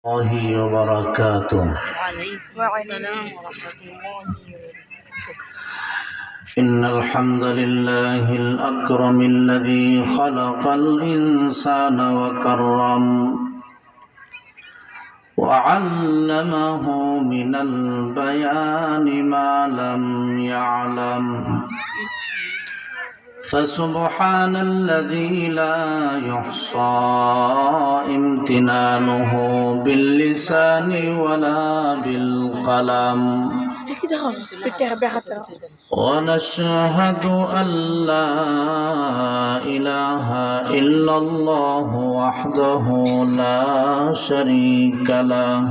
الله وبركاته. وعليكم السلام ورحمة الله وبركاته. إن الحمد لله الأكرم الذي خلق الإنسان وكرم وعلمه من البيان ما لم يعلم، فسبحان الذي لا يحصى امتنانه باللسان ولا بالقلم، ونشهد أن لا إله إلا الله وحده لا شريك له،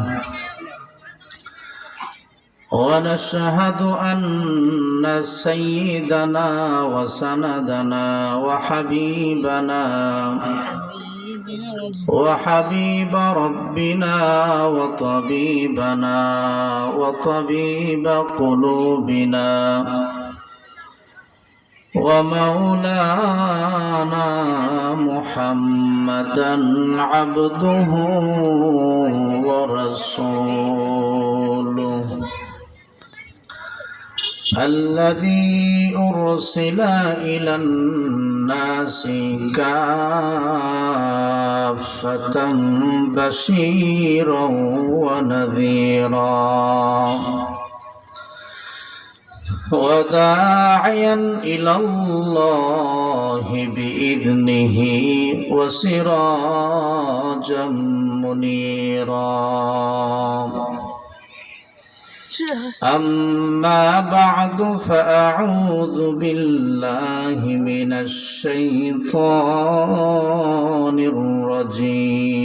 ونشهد أن سيدنا وسندنا وحبيب ربنا وطبيب قلوبنا ومولانا محمدا عبده ورسوله الذي أرسل إلى الناس كافة بشيرا ونذيرا وداعيا إلى الله بإذنه وسراجا منيرا. أما بعد فأعوذ بالله من الشيطان الرجيم.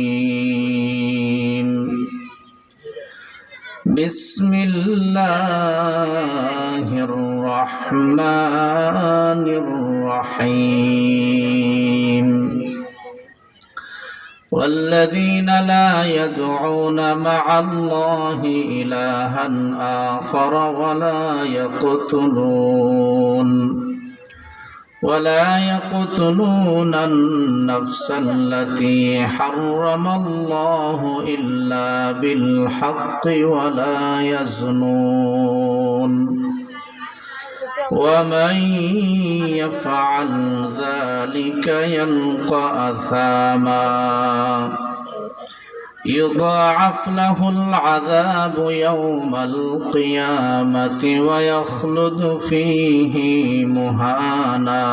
بسم الله الرحمن الرحيم. والذين لا يدعون مع الله إلها آخر ولا يقتلون النفس التي حرم الله إلا بالحق ولا يزنون، ومن يفعل ذلك يلقى أثاما يضاعف له العذاب يوم القيامة ويخلد فيه مهانا،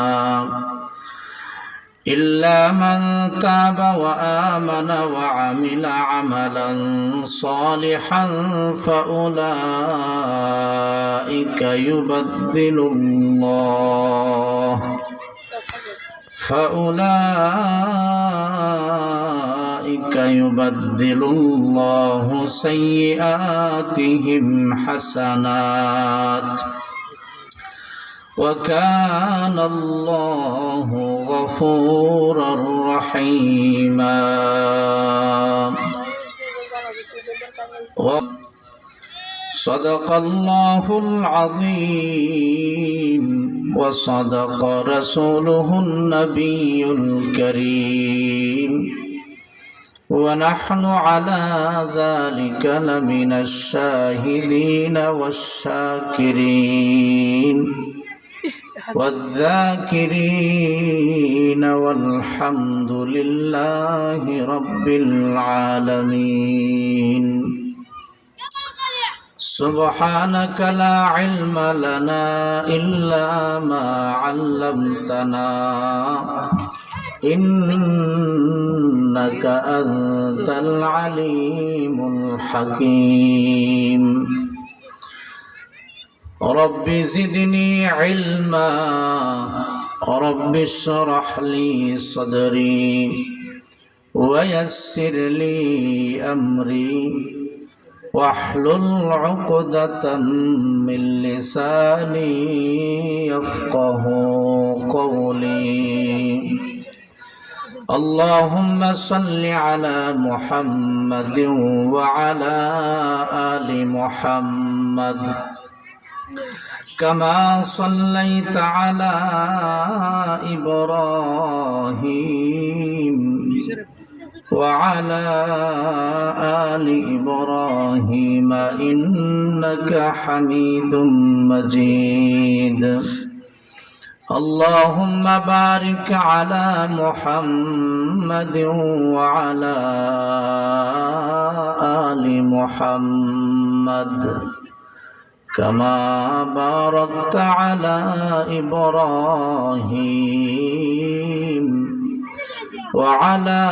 إلا من تاب وآمن وعمل عملا صالحا فأولئك يبدل الله سيئاتهم حسنات، وكان الله غفورا رحيما. صدق الله العظيم وصدق رسوله النبي الكريم، ونحن على ذلك لمن الشاهدين والشاكرين والذاكرين، والحمد لله رب العالمين. سبحانك لا علم لنا إلا ما علمتنا إنك أنت العليم الحكيم. رب زدني علما، رب اشرح لي صدري ويسر لي أمري واحلل عقدة من لساني يفقه قولي. اللهم صل على محمد وعلى آل محمد كما صليت على إبراهيم وعلى آل إبراهيم إنك حميد مجيد اللهم بارك على محمد وعلى آل محمد كما باركت على إبراهيم وعلى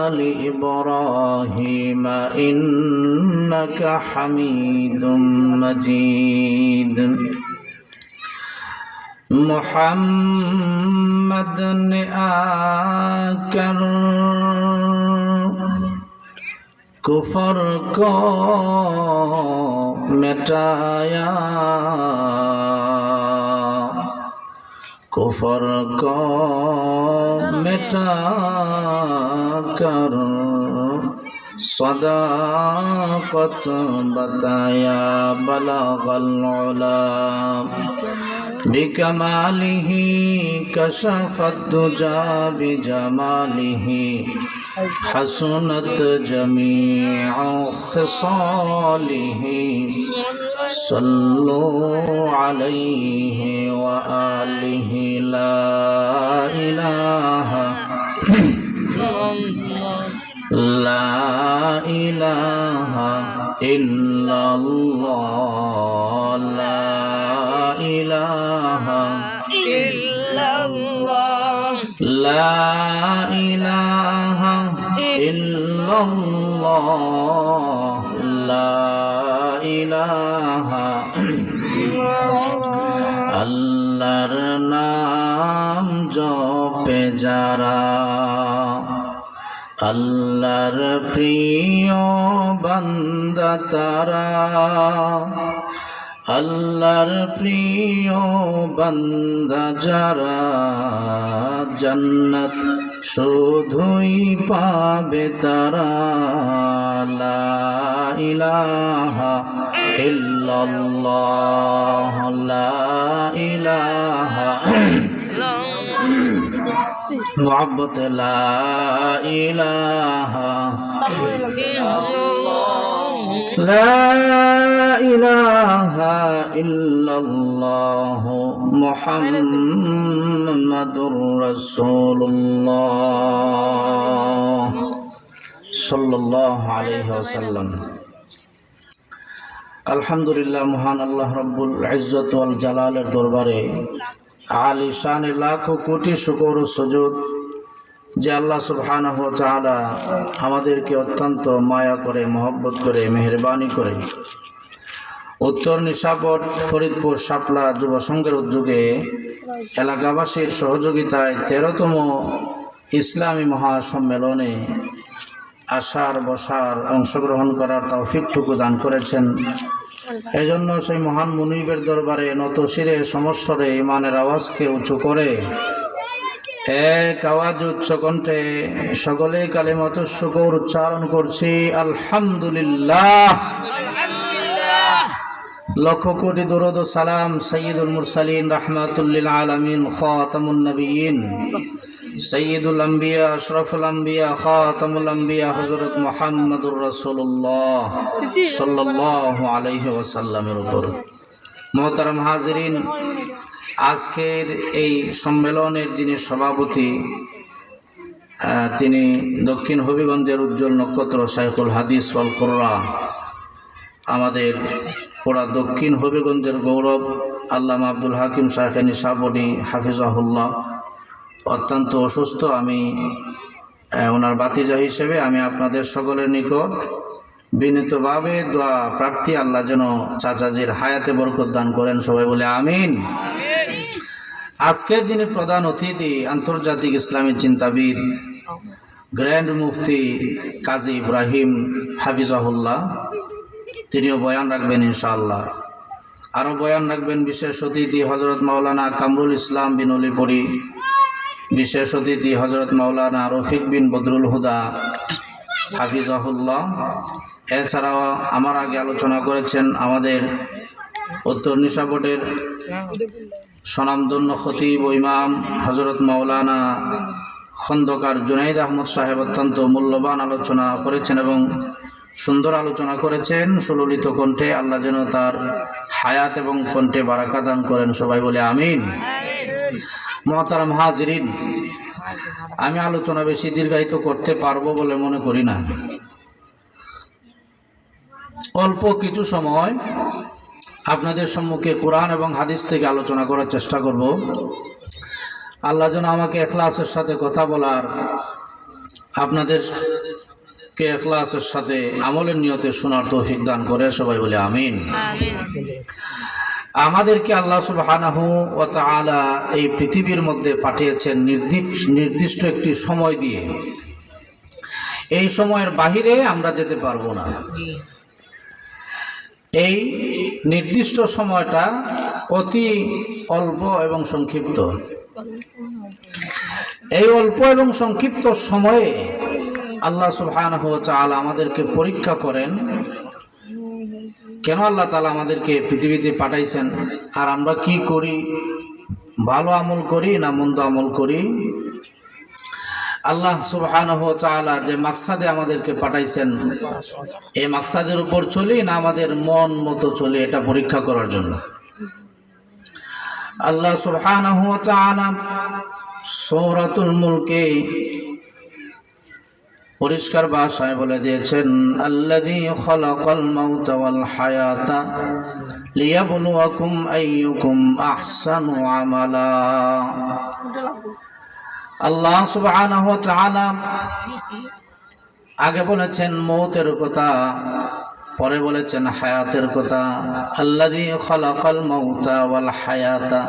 آل إبراهيم إنك حميد مجيد محمد نے آکر کفر کو مٹایا کفر کو مٹا کر صداقت بتایا بلغ العلا بكماله كشف الدجى بجماله حسنت جميع خصاله صلوا عليه وآله لا إله لا إله إلا الله لا إله إلا الله لا إله إلا الله لا إله আল্লাহর নাম জপে যারা আল্লাহর প্রিয় বান্দা তারা আল্লাহর প্রিয় বান্দা যারা জান্নাত শুধুই পাবে তারা লা ইলাহা ইল্লাল্লাহ লা ইলাহা মুহাব্বত লা ইলাহা لا إله إلا الله محمد رسول الله صلى الله عليه وسلم আলহামদুলিল্লাহ মহান আল্লাহ রব্বুল ইজ্জত ওয়াল জালালের দরবারে আলী শানে লাখো কোটি শুকর ও সুজুদ যে আল্লাহ সুবহানাহু ওয়া তাআলা আমাদেরকে অত্যন্ত মায়া করে মহব্বত করে মেহেরবানি করে উত্তর নিশাপট ফরিদপুর শাপলা যুব সংঘের উদ্যোগে এলাকাবাসীর সহযোগিতায় 13তম ইসলামী মহাসম্মেলনে আসার বসার অংশগ্রহণ করার তৌফিকটুকু দান করেছেন। এজন্য সেই মহান মুনিবের দরবারে নত শিরে সমস্বরে ইমানের আওয়াজকে উঁচু করে এক আওয়াজ উচ্চ কণ্ঠে সকলে কালিমাত শুকর উচ্চারণ করছি আলহামদুলিল্লাহ। লক্ষ কোটি দরুদ ও সালাম সাইয়্যিদুল মুরসালিন রাহমাতুল লিল আলামিন খাতামুন নবিয়্যিন সাইয়্যিদুল আম্বিয়া আশরাফুল আম্বিয়া খাতামুল আম্বিয়া হযরত মুহাম্মদুর রাসূলুল্লাহ সাল্লাল্লাহু আলাইহি ওয়াসাল্লামের উপর। মুহতারাম হাজিরিন, আজকের এই সম্মেলনের যিনি সভাপতি তিনি দক্ষিণ হবিগঞ্জের উজ্জ্বল নক্ষত্র শাইখুল হাদিস ওয়াল কুরআন, আমাদের পুরা দক্ষিণ হবিগঞ্জের গৌরব আল্লামা আব্দুল হাকিম শাইখে নিশাবনী হাফিজাহুল্লাহ অত্যন্ত অসুস্থ। আমি ওনার বাতিজা হিসেবে আমি আপনাদের সকলের নিকট বিনীতভাবে দোয়া প্রার্থী, আল্লাহ যেন চাচাজির হায়াতে বরকত দান করেন। সবাই বলে আমিন। আজকের যিনি প্রধান অতিথি আন্তর্জাতিক ইসলামী চিন্তাবিদ গ্র্যান্ড মুফতি কাজী ইব্রাহিম হাফিজাহুল্লাহ, তিনিও বয়ান রাখবেন ইনশাআল্লাহ। আরও বয়ান রাখবেন বিশেষ অতিথি হজরত মাওলানা কামরুল ইসলাম বিন অলিপুরি, বিশেষ অতিথি হজরত মাওলানা রফিক বিন বদরুল হুদা হাফিজাহুল্লাহ। এছাড়াও আমার আগে আলোচনা করেছেন আমাদের উত্তর নিশাপটের স্বনামধন্য খতিব ও ইমাম হজরত মাওলানা খন্দকার জুনাইদ আহমদ সাহেব অত্যন্ত মূল্যবান আলোচনা করেছেন এবং সুন্দর আলোচনা করেছেন সুললিত কণ্ঠে। আল্লাহ যেন তার হায়াত এবং কণ্ঠে বারাকা দান করেন, সবাই বলে আমিন। মুহতারাম হাজিরিন, আমি আলোচনা বেশি দীর্ঘায়িত করতে পারবো বলে মনে করি না। অল্প কিছু সময় আপনাদের সম্মুখে কোরআন এবং হাদিস থেকে আলোচনা করার চেষ্টা করব। আল্লাহ যেন আমাকে ইখলাসের সাথে কথা বলার, আপনাদেরকে ইখলাসের সাথে আমলের নিয়তে শোনার তৌফিক দান করে, সবাই বলে আমিন। আমাদেরকে আল্লাহ সুবহানাহু ওয়া তাআলা এই পৃথিবীর মধ্যে পাঠিয়েছেন নির্দিষ্ট একটি সময় দিয়ে। এই সময়ের বাহিরে আমরা যেতে পারবো না। এই নির্দিষ্ট সময়টা অতি অল্প এবং সংক্ষিপ্ত। এই অল্প এবং সংক্ষিপ্ত সময়ে আল্লাহ সুবহানাহু ওয়া তাআলা আমাদেরকে পরীক্ষা করেন। কেন আল্লাহ তাআলা আমাদেরকে পৃথিবীতে পাঠাইছেন, আর আমরা কি করি, ভালো আমল করি না মন্দ আমল করি? আল্লাহ সুবহানাহু ওয়া তাআলা যে মাকসাদে আমাদেরকে পাঠাইছেন, এই মাকসাদের উপর চলি না আমাদের মন মতো চলি, এটা পরীক্ষা করার জন্য। আল্লাহ সুবহানাহু ওয়া তাআলা সূরাতুল মুলকে পরিষ্কার ভাষায় বলে দিয়েছেন, আল্লাযী খালাকাল মাউতা ওয়াল হায়াতা লিয়াবলুয়াকুম আইয়ুকুম আহসানু আমালা। আল্লাহ সুবহানাহু ওয়া তাআলা আগে বলেছেন মৌতের কথা, পরে বলেছেন হায়াতের কথা। আল্লাযী খালাকাল মাউতা ওয়াল হায়াতা,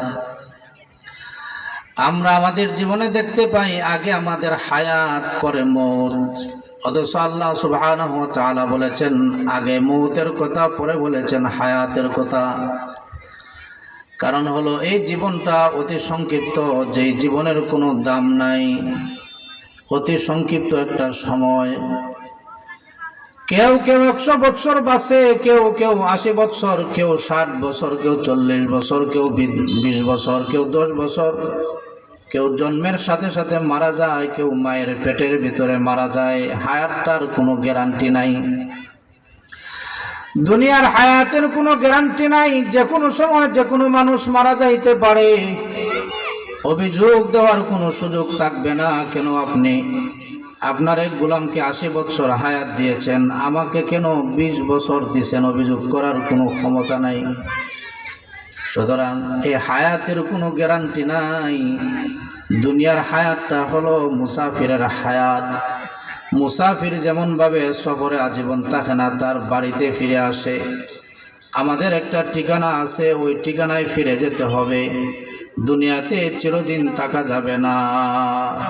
আমরা আমাদের জীবনে দেখতে পাই আগে আমাদের হায়াত, পরে মৌত। অথচ আল্লাহ সুবহানাহু ওয়া তাআলা বলেছেন আগে মৌতের কথা, পরে বলেছেন হায়াতের কথা। কারণ হলো এই জীবনটা অতি সংক্ষিপ্ত, যেই জীবনের কোনো দাম নাই। অতি সংক্ষিপ্ত একটা সময়। কেউ 100 বছর বাঁচে, কেউ 80 বছর, কেউ 60 বছর, কেউ 40 বছর, কেউ 20 বছর, কেউ 10 বছর। কেউ জন্মের সাথে সাথে মারা যায়, কেউ মায়ের পেটের ভিতরে মারা যায়। হায়াতটার কোনো গ্যারান্টি নাই। দুনিয়ার হায়াতের কোনো গ্যারান্টি নাই। যে কোনো সময় যে কোনো মানুষ মারা যাইতে পারে। অভিযোগ দেওয়ার কোনো সুযোগ থাকবে না। কেন আপনি আপনার এক গোলামকে 80 বছর হায়াত দিয়েছেন, আমাকে কেন 20 বছর দিয়েছেন? অভিযোগ করার কোনো ক্ষমতা নাই। সুতরাং এই হায়াতের কোনো গ্যারান্টি নাই। দুনিয়ার হায়াতটা হলো মুসাফিরের হায়াত। মুসাফির যেমনভাবে সফরে আজীবন থাকে না, তার বাড়িতে ফিরে আসে। আমাদের একটা ঠিকানা আছে, ওই ঠিকানায় ফিরে যেতে হবে। দুনিয়াতে চিরদিন থাকা যাবে না,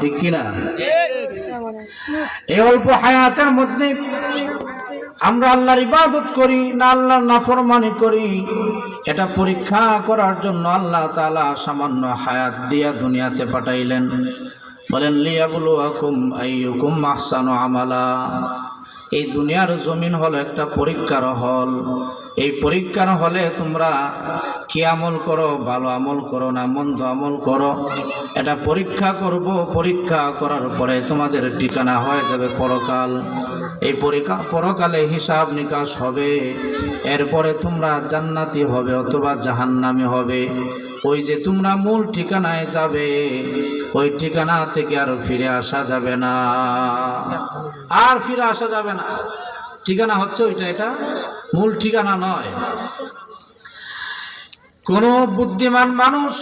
ঠিক কিনা? এই অল্প হায়াতের মধ্যে আমরা আল্লাহর ইবাদত করি না আল্লাহর নাফরমানি করি, এটা পরীক্ষা করার জন্য আল্লাহ তাআলা সামান্য হায়াত দিয়া দুনিয়াতে পাঠাইলেন। বলেন লিয়াবলুয়াকুম আইয়ুকুম আহসানু আমালা। এই দুনিয়ার জমিন হলো একটা পরীক্ষার হল। এই পরীক্ষার হলে তোমরা কি আমল করো, ভালো আমল করো না মন্দ আমল করো, এটা পরীক্ষা করব। পরীক্ষা করার পরে তোমাদের ঠিকানা হয়ে যাবে পরকাল। এই পরকালে হিসাব নিকাশ হবে। এরপরে তোমরা জান্নাতি হবে অথবা জাহান্নামী হবে। ওই যে তোমরা মূল ঠিকানায় যাবে, ওই ঠিকানা থেকে আর ফিরে আসা যাবে না। আর ফিরে আসা যাবে না। ঠিকানা হচ্ছে ওইটা, এটা মূল ঠিকানা নয়। কোন বুদ্ধিমান মানুষ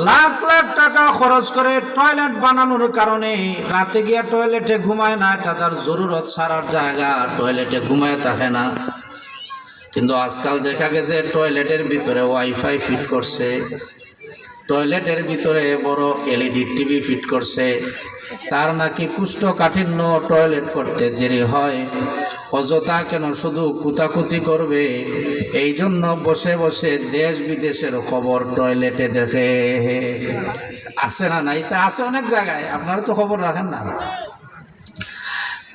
লাখ লাখ টাকা খরচ করে টয়লেট বানানোর কারণে রাতে গিয়ে টয়লেটে ঘুমায় না। এটা তার জরুরত সারার জায়গা, টয়লেটে ঘুমায় থাকে না। কিন্তু আজকাল দেখা গেছে টয়লেটের ভিতরে ওয়াইফাই ফিট করছে, টয়লেটের ভিতরে বড় এলইডি টিভি ফিট করছে। তার নাকি কুষ্ঠকাঠিন্য, টয়লেট করতে দেরি হয়। অযথা কেন শুধু কুতাকুতি করবে, এই জন্য বসে বসে দেশ বিদেশের খবর টয়লেটে দেখে। আসে না? নাই তা আছে অনেক জায়গায়, আপনারা তো খবর রাখেন না।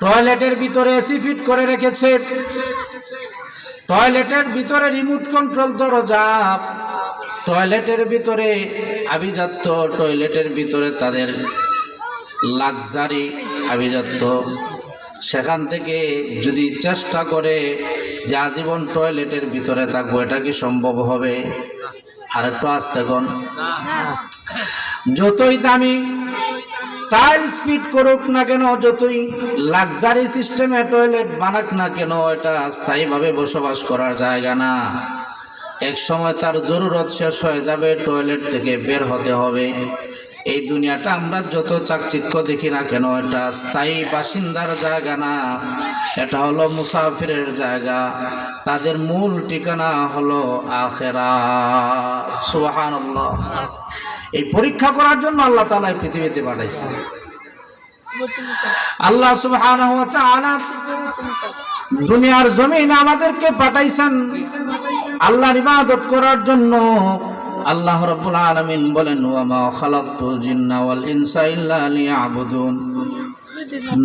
টয়লেটের ভিতরে এসি ফিট করে রেখেছে, টয়লেটের ভিতরে রিমোট কন্ট্রোল দরজা, টয়লেটের ভিতরে আভিজাত্য টয়লেটের ভিতরে তাদের লাক্সারি আভিজাত্য, সেখান থেকে যদি চেষ্টা করে যে আজীবন টয়লেটের ভিতরে থাকবো, এটা কি সম্ভব হবে? আরেকটু আসতে কোন, যতই দামি টাইলস ফিট করুক না কেন, যতই লাক্সারি সিস্টেমে টয়লেট বানাক না কেন, এটা স্থায়ীভাবে বসবাস করার জায়গা না। এক সময় তার জরুরত শেষ হয়ে যাবে, টয়লেট থেকে বের হতে হবে। এই দুনিয়াটা আমরা যত চাকচিক্য দেখি না কেন, এটা স্থায়ী বাসিন্দার জায়গা না, এটা হলো মুসাফিরের জায়গা। তাদের মূল ঠিকানা হলো আখিরাত। সুবহানাল্লাহ। এই পরীক্ষা করার জন্য আল্লাহ তাআলা এই পৃথিবীতে পাঠাইছে। আল্লাহ সুবহানাহু ওয়া তাআলা দুনিয়ার জমিনে আমাদেরকে পাঠাইছেন আল্লাহর ইবাদত করার জন্য। আল্লাহ রাব্বুল আলামিন বলেন, ওয়া মা খালাকতুল জিন্না ওয়াল ইনসা ইল্লা লিয়াবুদুন।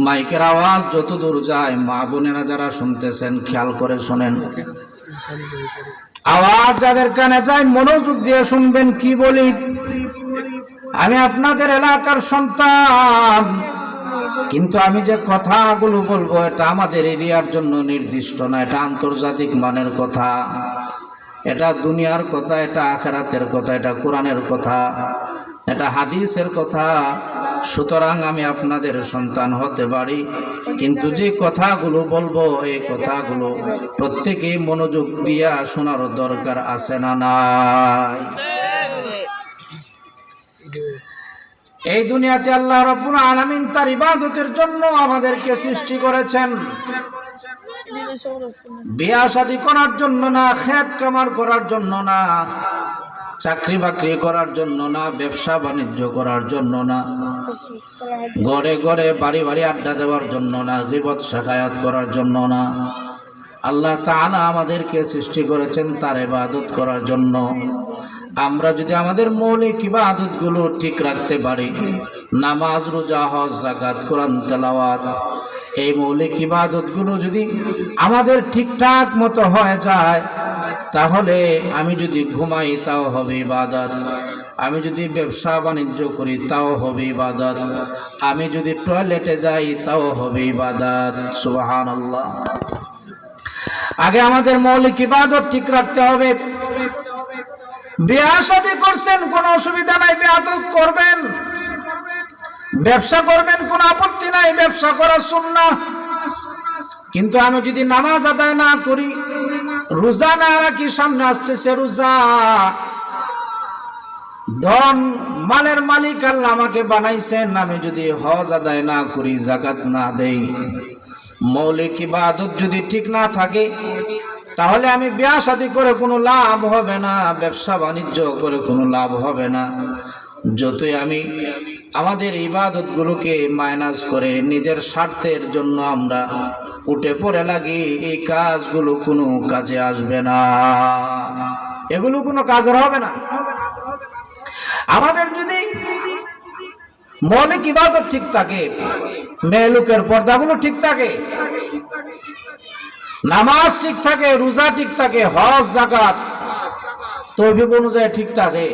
মাইকের আওয়াজ যত দূর যায়, মা বোনেরা যারা শুনতেছেন খেয়াল করে শোনেন, আওয়াজ যাদের কানে যায় মনোযোগ দিয়ে শুনবেন কি বলি। আমি আপনাদের এলাকার সন্তান, কিন্তু আমি যে কথাগুলো বলবো এটা আমাদের এরিয়ার জন্য নির্দিষ্ট না, এটা আন্তর্জাতিক মানের কথা, এটা দুনিয়ার কথা, এটা আখিরাতের কথা, এটা কোরআনের কথা, এটা হাদিসের কথা। সুতরাং আমি আপনাদের সন্তান হতে পারি, কিন্তু যে কথাগুলো বলবো এই কথাগুলো প্রত্যেকেই মনোযোগ দিয়া শোনার দরকার আছে না নাই? এই দুনিয়াতে আল্লাহ রাব্বুল আলামিন তার ইবাদতের জন্য আমাদেরকে সৃষ্টি করেছেন, বিয়া শাদী করার জন্য না, খেত কামার করার জন্য না, চাকরি বাকরি করার জন্য না, ব্যবসা বাণিজ্য করার জন্য না, ঘরে ঘরে বাড়ি বাড়ি আড্ডা দেওয়ার জন্য না, গীবত শেখায়াত করার জন্য না। আল্লাহ তাআলা আমাদেরকে সৃষ্টি করেছেন তার ইবাদত করার জন্য। আমরা যদি আমাদের মৌলিক ইবাদতগুলো ঠিক রাখতে পারি, নামাজ, রোজা, হজ, যাকাত, কোরআন তেলাওয়াত, এই মৌলিক ইবাদতগুলো যদি আমাদের ঠিকঠাক মতো হয়ে যায়, তাহলে আমি যদি ঘুমাই তাও হবে ইবাদত, আমি যদি ব্যবসা বাণিজ্য করি তাও হবে ইবাদত, আমি যদি টয়লেটে যাই তাও হবে ইবাদত। সুবহানাল্লাহ। আগে আমাদের মৌলিক ইবাদত ঠিক রাখতে হবে। বিয়া শাদী করছেন কোনো অসুবিধা নাই, ইবাদত করবেন। ব্যবসা করবেন কোনো আপত্তি নাই, ব্যবসা করা সুন্নাহ। কিন্তু আমি যদি নামাজ আদায় না করি, রোজা না রাখি, সামনে আসতেছে রোজা, ধন মালের মালিক আল্লাহ আমাকে বানাইছেন, আমি যদি হজ আদায় না করি, যাকাত না দেই, মৌলিক ইবাদত যদি ঠিক না থাকে, তাহলে আমি বিয়া শাদী করে কোনো লাভ হবে না, ব্যবসা বাণিজ্য করে কোনো লাভ হবে না। যতই আমি আমাদের ইবাদতগুলোকে মাইনাস করে নিজের স্বার্থের জন্য আমরা উঠে পড়ে লাগি, এই কাজগুলো কোনো কাজে আসবে না, এগুলো কোনো কাজের হবে না। আমাদের যদি মৌলিক ইবাদত ঠিক থাকে, মেয়ে লোকের পর্দাগুলো ঠিক থাকে, নামাজ ঠিক থাকে, রোজা ঠিক থাকে, হজ যাকাত তৌফিক অনুযায়ী ঠিক থাকে,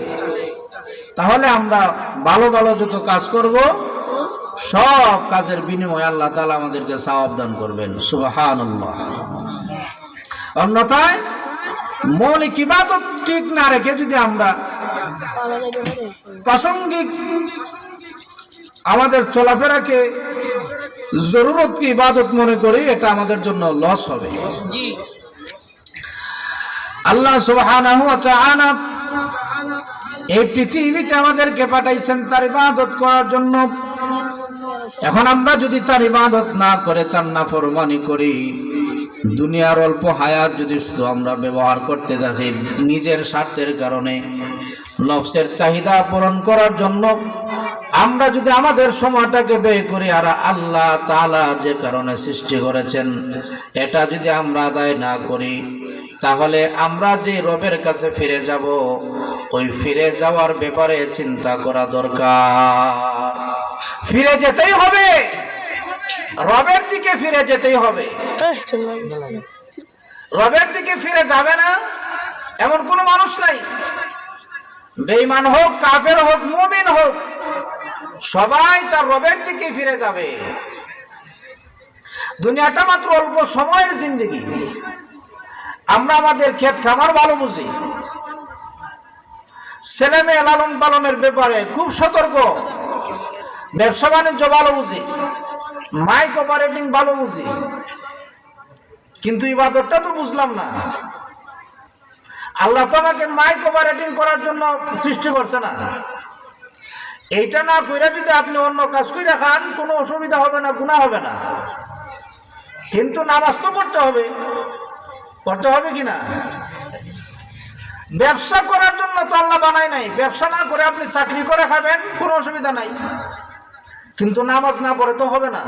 তাহলে আমরা ভালো ভালো যত কাজ করব, সব কাজের বিনিময়ে আল্লাহ তাআলা আমাদেরকে সওয়াব দান করবেন। সুবহানাল্লাহ। অন্যথায় মৌলিক ইবাদত ঠিক না রেখে যদি আমরা প্রাসঙ্গিক আমাদের চলাফেরাকে জরুরতকে ইবাদত মনে করি, এটা আমাদের জন্য লস হবে। আল্লাহ সুবহানাহু ওয়া তাআলা এই পৃথিবীতে আমাদেরকে পাঠাইছেন তার ইবাদত করার জন্য। এখন আমরা যদি তার ইবাদত না করে তার নাফরমানি করি, দুনিয়ার অল্প হায়াত যদি শুধু আমরা ব্যবহার করতে থাকি নিজের স্বার্থের কারণে, নফসের চাহিদা পূরণ করার জন্য, আমরা যদি আমাদের সময়টাকে ব্যয় করি আর আল্লাহ তাআলা যে কারণে সৃষ্টি করেছেন এটা যদি আমরা আদায় না করি, তাহলে আমরা যে রবের কাছে ফিরে যাব, ওই ফিরে যাওয়ার ব্যাপারে চিন্তা করা দরকার। ফিরে যেতেই হবে, রবের দিকে ফিরে যেতেই হবে। রবের দিকে ফিরে যাবে না এমন কোনো মানুষ নাই। বেঈমান হোক, কাফের হোক, মুমিন হোক, সবাই তার রবের দিকে ফিরে যাবে। দুনিয়াটা মাত্র অল্প সময়ের জিন্দেগি। আমরা আমাদের ক্ষেত খামার ভালো বুঝি, ছেলে মেয়ে লালন পালনের ব্যাপারে খুব সতর্ক, ব্যবসা বাণিজ্য ভালো বুঝি, মাইক অপারেটিং ভালো বুঝি, কিন্তু ইবাদতটা তো বুঝলাম না। আল্লাহ তো আমাকে মাইক অপারেটিং করার জন্য সৃষ্টি করছে না। এইটা না কইরা যদি আপনি অন্য কাজ কইরা খান, কোনো অসুবিধা হবে না, গুনাহ হবে না, কিন্তু নামাজ তো পড়তে হবে। পড়তে হবে কিনা? ব্যবসা করার জন্য তো আল্লাহ বানায় নাই। ব্যবসা না করে আপনি চাকরি করে খাবেন, কোনো অসুবিধা নাই, কিন্তু নামাজ না পড়ে তো হবে না।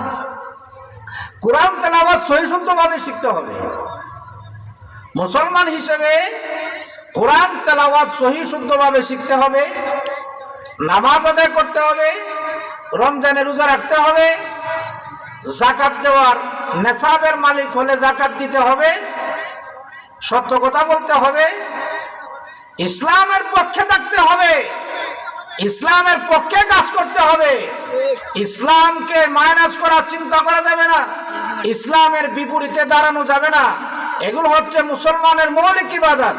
কোরআন তেলাওয়াত সহিশুদ্ধভাবে শিখতে হবে। মুসলমান হিসেবে কোরআন তেলাওয়াত সহিশুদ্ধভাবে শিখতে হবে, নামাজ আদায় করতে হবে, রমজানে রোজা রাখতে হবে, যাকাত দেওয়ার নেসাবের মালিক হলে যাকাত দিতে হবে, সত্য কথা বলতে হবে, ইসলামের পক্ষে থাকতে হবে, ইসলামের পক্ষে কাজ করতে হবে। ইসলামকে মাইনাস করার চিন্তা করা যাবে না, ইসলামের বিপরীতে দাঁড়ানো যাবে না। এগুলো হচ্ছে মুসলমানের মৌলিক ইবাদত।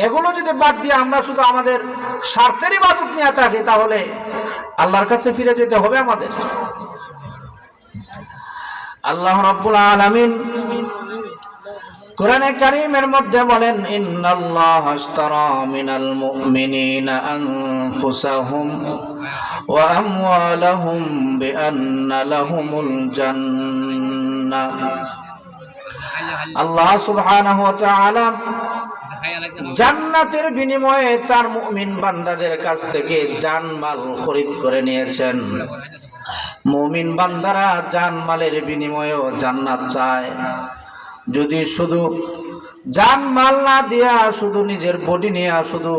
এগুলো যদি বাদ দিয়ে আমরা শুধু আমাদের স্বার্থের ইবাদত নিয়ে থাকি, তাহলে আল্লাহর কাছে ফিরে যেতে হবে আমাদের। আল্লাহ রাব্বুল আলামিন কোরআনে কারীমের মধ্যে বলেন, ইন্নাল্লাহা আশতারা মিনাল মুমিনিনা আনফুসাহুম ওয়া আমওয়ালাহুম বিআন্না লাহুমুল জান্নাহ। আল্লাহ সুবহানাহু ওয়া তাআলা জান্নাতের বিনিময়ে তার মুমিন বান্দাদের কাছ থেকে জানমাল খরিদ করে নিয়েছেন। মুমিন বান্দারা জানমালের বিনিময়েও জান্নাত চায়। যদি শুধু জানমাল না দিয়া শুধু নিজের বডি নিয়ে শুধু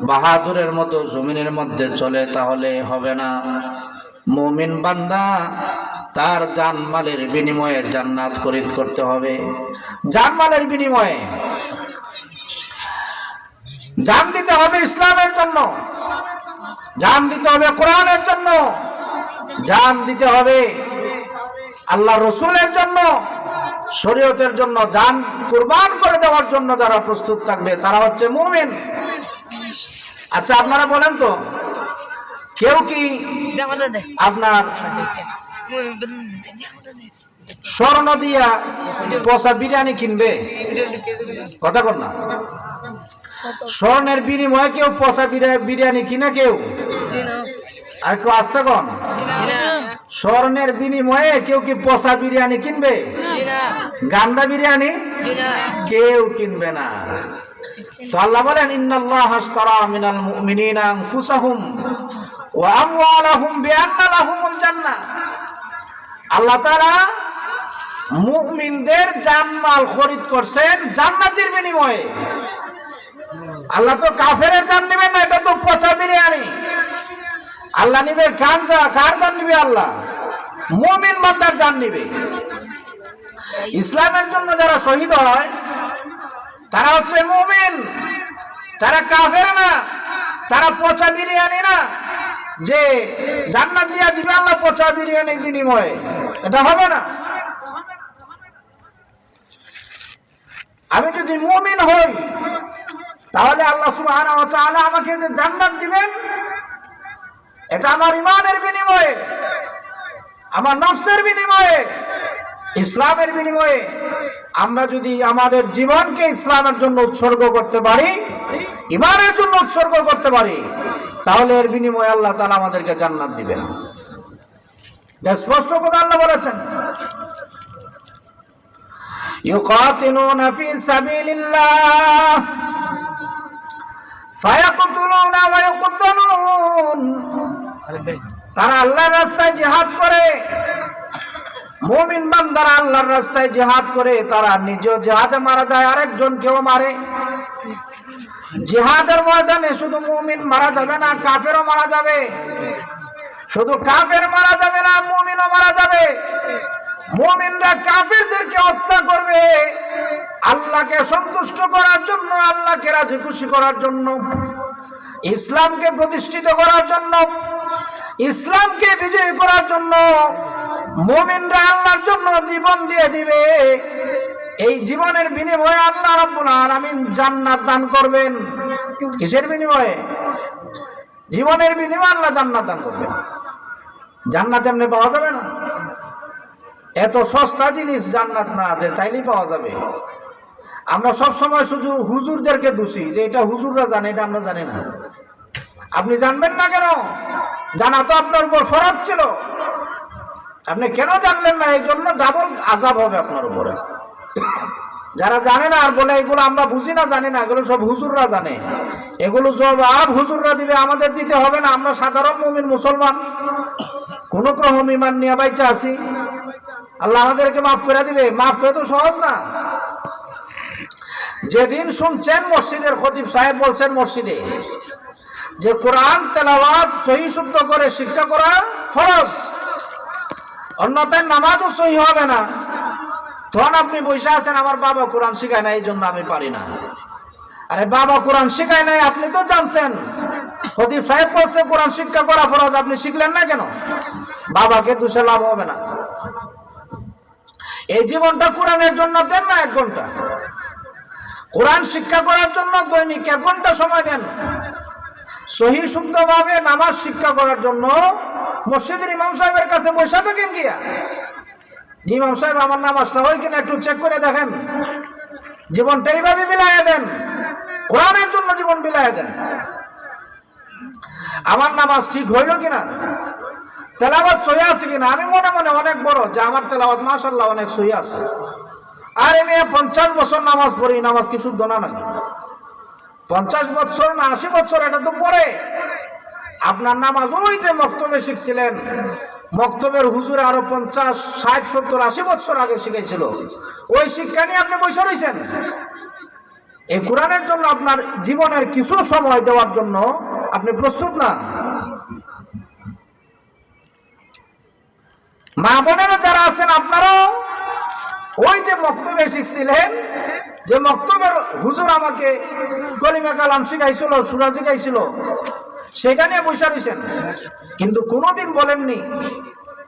বাহাদুরের মতো জমিনের মধ্যে চলে, তাহলে হবে না। মুমিন বান্দা তার জানমালের বিনিময়ে জান্নাত খরিদ করতে হবে। জানমালের বিনিময়ে জান দিতে হবে ইসলামের জন্য, জান দিতে হবে কোরআনের জন্য, জান দিতে হবে আল্লাহ রসুলের জন্য, শরীয়তের জন্য। জান কুরবান করে দেওয়ার জন্য যারা প্রস্তুত থাকবে তারা হচ্ছে মুমিন। আচ্ছা, আপনারা বলেন তো, কেউ কি আপনার স্বর্ণ দিয়া পচা বিরিয়ানি কিনবে? কথা কর না। স্বর্ণের বিনিময়ে কেউ পচা বিরিয়ানি কিনে? কেউ আর একটু আস্তে কন। স্বর্ণের বিনিময়ে কেউ কি পচা বিরিয়ানি কিনবে? গান্দা বিরিয়ানি কেউ কিনবে না। তো আল্লাহ বলেন, ইন্নাল্লাহা আশতারা মিনাল মুমিনিনা আনফুসাহুম ওয়া আমওয়ালাহুম বিআন্না লাহুমুল জান্নাহ। আল্লাহ তাআলা মুমিনদের জানমাল খরিদ করছেন জান্নাতের বিনিময়ে। আল্লাহ তো কাফেরের জান নেবেন না, এটা তো পচা বিরিয়ানি। আল্লাহ নিবে গাঞ্জা। কার জান নিবে? আল্লাহ মুমিন বান্দার জান নিবে। ইসলামের জন্য যারা শহীদ হয় তারা হচ্ছে মুমিন, তারা কাফের না, তারা পচা বিরিয়ানি না যে জান্নাত দিয়া দিবে আল্লাহ পচা বিরিয়ানির বিনিময়ে। এটা হবে না। আমি যদি মুমিন হই তাহলে আল্লাহ সুবহানাহু ওয়া তাআলা আমাকে যে জান্নাত দিবেন, এটা আমার ঈমানের বিনিময়ে, আমার নফসের বিনিময়ে, ইসলামের বিনিময়ে। আমরা যদি আমাদের জীবনকে ইসলামের জন্য উৎসর্গ করতে পারি, ঈমানের জন্য উৎসর্গ করতে পারি, তাহলে এর বিনিময়ে আল্লাহ তাআলা আমাদেরকে জান্নাত দিবেন। স্পষ্ট কথা আল্লাহ বলেছেন, ইউকাতিলুনা ফি সাবিলিল্লাহ ফায়াকতুলুনা ওয়া ইউকতালুন। তারা আল্লাহর রাস্তায় জিহাদ করে। মুমিন বান্দারা আল্লাহর রাস্তায় জিহাদ করে, তারা নিজেও জিহাদে মারা যায়, আরেকজনকেও মারে। জিহাদের ময়দানে শুধু মুমিন মারা যাবে না, কাফেরও মারা যাবে। শুধু কাফের মারা যাবে না, মুমিনও মারা যাবে। মুমিনরা কাফেরদেরকে হত্যা করবে, আল্লাহকে সন্তুষ্ট করার জন্য, আল্লাহকে রাজি খুশি করার জন্য, ইসলামকে প্রতিষ্ঠিত করার জন্য, ইসলামকে বিজয়ী করার জন্য মুমিনরা আল্লাহর জন্য জীবন দিয়ে দিবে। এই জীবনের বিনিময়ে আল্লাহ রাব্বুল আলামিন জান্নাত দান করবেন। কিসের বিনিময়ে? জীবনের বিনিময়ে আল্লাহ জান্নাত দান করবেন। জান্নাত এমনি পাওয়া যাবে না, এত সস্তা জিনিস জান্নাত না যে চাইলেই পাওয়া যাবে। আমরা সব সময় শুধু হুজুরদেরকে দোষী যে এটা হুজুররা জানে, এটা আমরা জানি না। আপনি জানবেন না কেন? জানা তো আপনার উপর ফরজ ছিল, আপনি কেন জানলেন না? এই জন্য ডাবল আযাব হবে আপনার উপরে। যারা জানে না আর বলে এগুলো আমরা বুঝি না, জানি না, এগুলো সব হুজুররা জানে, এগুলো জবাব হুজুররা দিবে, আমাদের দিতে হবে না। আমরা সাধারণ মুমিন মুসলমান, কোন রকম ঈমান নিয়ে বাইচা আছি, আল্লাহ আমাদেরকে মাফ করে দিবে। মাফ তো সহজ না। যেদিন শুনছেন মসজিদের খতিব সাহেব বলছেন মসজিদে যে কোরআন তেলাওয়াত সহি শুদ্ধ করে শিক্ষা করা ফরজ, অন্যথায় নামাজও সহি হবে না, তখন আপনি বসে আছেন আমার বাবা কোরআন শিখায় না এই জন্য আমি পারি না। আরে বাবা কোরআন শিখায় নাই, আপনি তো জানছেন। খতিব সাহেব বলছে কোরআন শিক্ষা করা ফরজ, আপনি শিখলেন না কেন? বাবাকে দোষে লাভ হবে না। এই জীবনটা কোরআনের জন্য দেন না 1 ঘন্টা, কোরআন শিক্ষা করার জন্য দৈনিক 1 ঘন্টা সময় দেন। সহি শুদ্ধভাবে নামাজ শিক্ষা করার জন্য মসজিদের ইমাম সাহেবের কাছে বসে থাকেন গিয়া, ইমাম সাহেব আমার নামাজটা হয় কিনা একটু চেক করে দেখেন। জীবনটা এইভাবে বিলাইয়া দেন, কোরআনের জন্য জীবন বিলাইয়া দেন। আমার নামাজ ঠিক হইল কিনা, তেলাওয়াত সহি আছে কিনা। আমি মনে মনে অনেক বড় যে আমার তেলাওয়াত মাশাআল্লাহ অনেক সহি আছে। আর আমি 50 বছর নামাজ পড়ি, নামাজ কি শুদ্ধ না নাকি? 50 বছর না 80 বছর, এটা তো পরে। আপনার নামাজ ওই যে মক্তবে শিখছিলেন, মক্তবের হুজুরে আরো 50, 60, 70, 80 বছর আগে শিখাইছিল, ওই শিক্ষা নিয়ে আপনি বসে রয়েছেন। এই কোরআনের জন্য আপনার জীবনের কিছু সময় দেওয়ার জন্য আপনি প্রস্তুত না। মা বোনেরা যারা আছেন আপনারাও ওই যে মক্তবে শিখছিলেন, যে মক্তবের হুজুর আমাকে কলিমা কালাম শিখাইছিল, সূরা শিখাইছিল, সেখানে বসে রয়েছেন, কিন্তু কোনোদিন বলেননি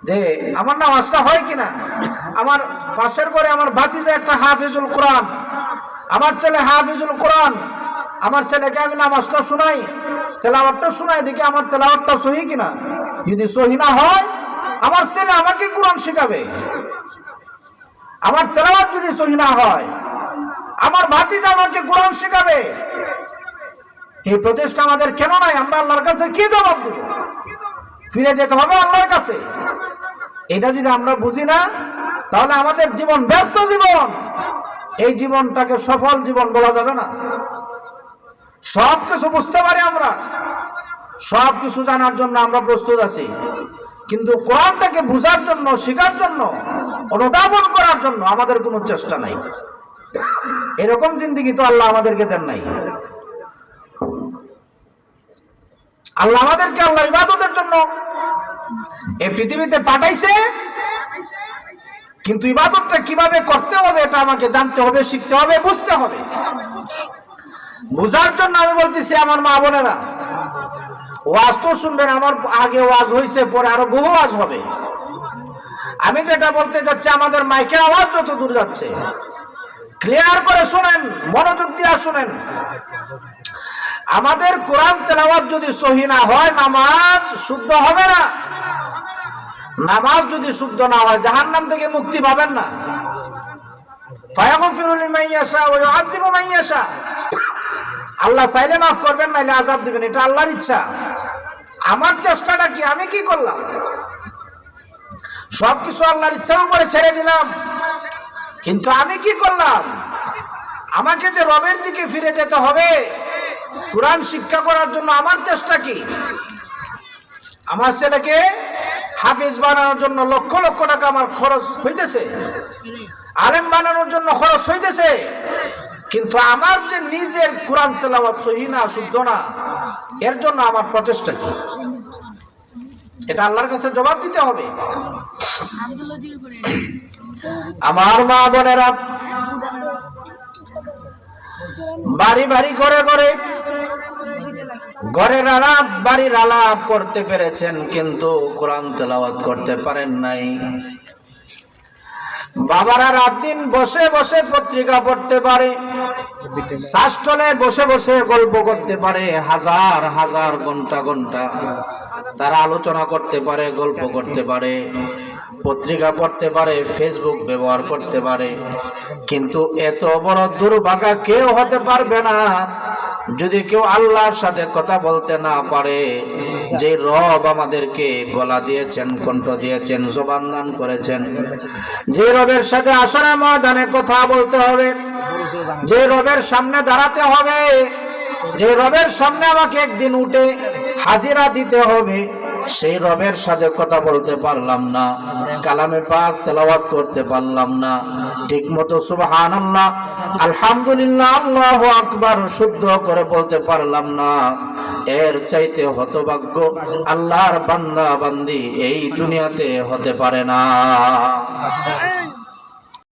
যে আমার নামাজটা হয় কিনা। আমার পাশের ঘরে আমার ভাতিজা একটা হাফিজুল কোরআন, আমার ছেলে হাফিজুল কোরআন, আমার ছেলেকে আমি নামাজটা শোনাই, তেলাওয়াতটা শোনাই, দেখি আমার তেলাওয়াতটা সহি কিনা। যদি সহি না হয় আমার ছেলে আমাকে কোরআন শেখাবে। আমার তেলাওয়াত যদি সহি না হয় আমার ভাতিজা আমাকে কোরআন শেখাবে। এই প্রচেষ্টা আমাদের কেন নাই? আমরা আল্লাহর কাছে কি জবাব দেব? ফিরে যেতে হবে আল্লাহর কাছে। এটা যদি আমরা বুঝি না তাহলে আমাদের জীবন ব্যর্থ জীবন, এই জীবনটাকে সফল জীবন বলা যাবে না। সব কিছু বুঝতে পারি আমরা, সব কিছু জানার জন্য আমরা প্রস্তুত আছি, কিন্তু কোরআনটাকে বুঝার জন্য, শেখার জন্য, অনুধাবন করার জন্য আমাদের কোনো চেষ্টা নাই। এরকম জিন্দেগি তো আল্লাহ আমাদেরকে দেন নাই। আল্লাহ আমাদেরকে আল্লাহ ইবাদতের জন্য এই পৃথিবীতে পাঠাইছে, কিন্তু ইবাদতটা কিভাবে করতে হবে এটা আমাকে জানতে হবে, শিখতে হবে, বুঝতে হবে। বুঝার জন্য আমি বলতেছি আমার মা বোনেরা, ওয়াজ তো শুনবেন, আমার আগে ওয়াজ হয়েছে, পরে আরো বহু ওয়াজ হবে। আমি যেটা বলতে যাচ্ছি, আমাদের মাইকের আওয়াজ যত দূর যাচ্ছে ক্লিয়ার করে শুনেন, মনোযোগ দিয়ে শুনেন। আমাদের কোরআন তেলাওয়াত যদি সহি না হয় নামাজ শুদ্ধ হবে না। নামাজ যদি শুদ্ধ না হয় জাহান্নাম থেকে মুক্তি পাবেন না। ফায়াগফিরু লিমান ইয়াশা ওয়া ইউআযযিবু মান ইয়াশা। আল্লাহ চাইলে মাফ করবেন, নাইলে আযাব দিবেন, এটা আল্লাহর ইচ্ছা। আমার চেষ্টাটা কি? আমি কি করলাম? সবকিছু আল্লাহর ইচ্ছার উপরে ছেড়ে দিলাম, কিন্তু আমি কি করলাম? আমাকে যে রবের দিকে ফিরে যেতে হবে, কোরআন শিক্ষা করার জন্য আমার চেষ্টা কি? আমার ছেলেকে হাফিজ বানানোর জন্য লক্ষ লক্ষ টাকা আমার খরচ হইতেছে, আলেম বানানোর জন্য খরচ হইতেছে, কিন্তু আমার যে নিজের কোরআন তেলাওয়াত সহি না, শুদ্ধ না, এর জন্য আমার প্রচেষ্টা কি? এটা আল্লাহর কাছে জবাব দিতে হবে। আমার মা বোনেরা, বাড়ি বাড়ি করে করে ঘরের আলাপ বাড়ির আলাপ করতে পেরেছেন, কিন্তু কোরআন তেলাওয়াত করতে পারেন নাই। বাবারা রাত দিন বসে বসে পত্রিকা পড়তে পারে, শাস্ত্রলে বসে বসে গল্প করতে পারে, হাজার হাজার ঘন্টা ঘন্টা তারা আলোচনা করতে পারে, গল্প করতে পারে, পত্রিকা পড়তে পারে, ফেসবুক ব্যবহার করতে পারে, কিন্তু এত বড় দুর্ভাগা কেউ হতে পারবে না যদি কেউ আল্লাহর সাথে কথা বলতে না পারে। যে রব আমাদেরকে গলা দিয়েছেন, কণ্ঠ দিয়েছেন, জবান দান করেছেন, যে রবের সাথে আসরে ময়দানে কথা বলতে হবে, যে রবের সামনে দাঁড়াতে হবে, যে রবের সামনে আমাকে একদিন উঠে হাজিরা দিতে হবে, সেই রবের সাথে কথা বলতে পারলাম না, কালামে পাক তেলাওয়াত করতে পারলাম না, ঠিক মতো সুবহানাল্লাহ, আলহামদুলিল্লাহ, আল্লাহু আকবার শুদ্ধ করে বলতে পারলাম না, এর চাইতে হতভাগ্য আল্লাহর বান্দা বান্দি এই দুনিয়াতে হতে পারে না।